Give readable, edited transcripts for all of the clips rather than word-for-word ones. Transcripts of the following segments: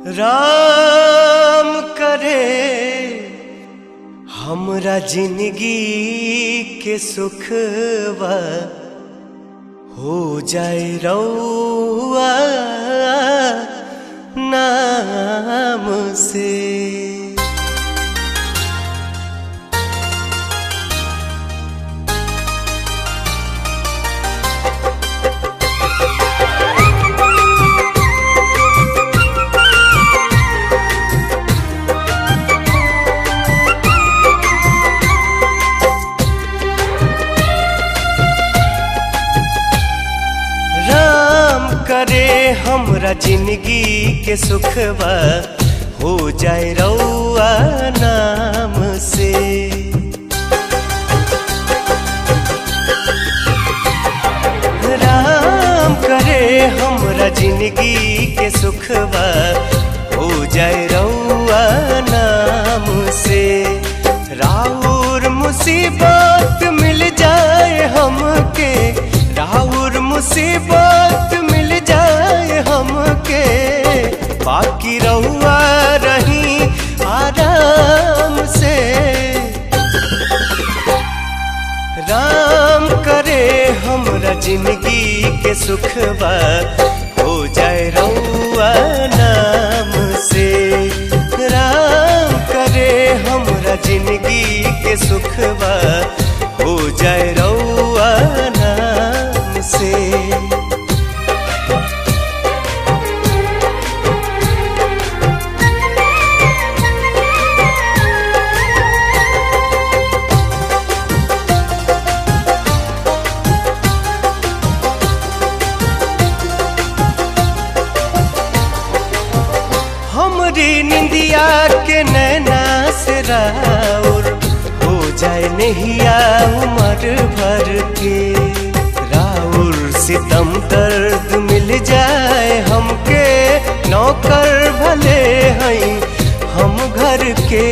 राम करे हमरा जिंदगी के सुखवा हो जाए रउआ नाम से। करे हमरा जिंदगी के सुखवा हो जाए रउआ नाम से। राम करे हमरा जिंदगी के सुखवा हो जाए रउआ नाम से। राउर मुसीबत मिल जाए हमके, राउर मुसीबत मिल जाए हमके, बाकी रहुआ रही आराम से। राम करे हमरा जिंदगी के सुखवा हो जाए रहुआ नाम से। राम करे हमरा जिंदगी के सुखवा हो जाए रहुआ नाम से। हमरी निंदिया के नैना से राउर हो जाए नहिया उम्र भर के। राउर सितम दर्द मिल जाए हमके, नौकर भले हैं हम घर के।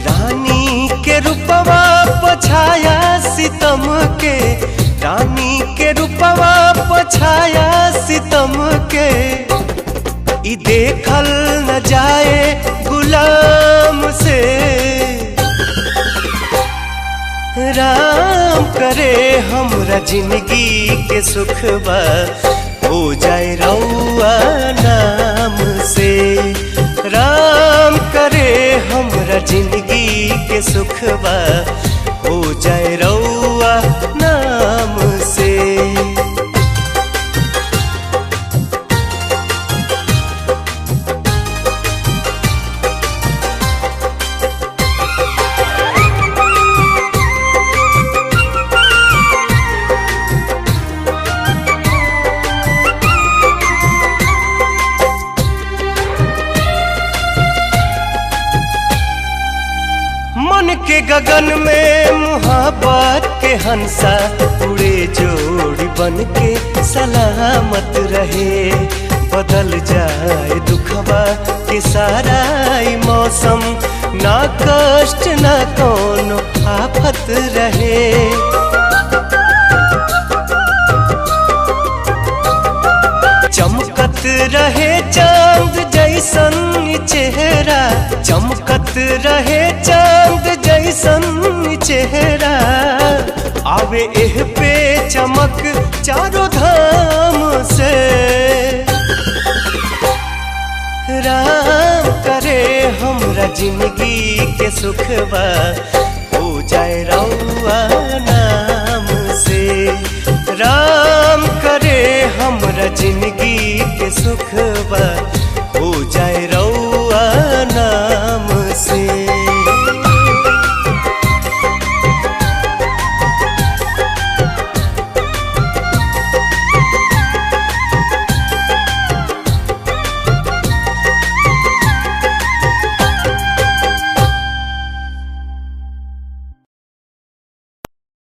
रानी के रूपवा पछाया सितम के, रानी के रूपवा पछाया सितम के। ई देखल न जाए गुलाम से। राम करे हमरा जिंदगी के सुखवा हो जाए रउआ नाम से। राम करे हमरा जिंदगी के सुखवा हो जाए रउआ नाम से। मन के गगन में मुहब्बत के हंसा उड़े, जोड़ी बन के सलामत रहे। बदल जाए दुखवा के सारा मौसम, ना कष्ट ना कोनो आफत रहे। चमकत रहे चांद जैसन चेहरा, चमकत रहे चांद जैसन चेहरा। आवे एह पे चमक चारों धाम से। राम करे हमरा जिंदगी के सुखवा हो जाए रउआ नाम से। राम करे हमरा जिंदगी के सुखवा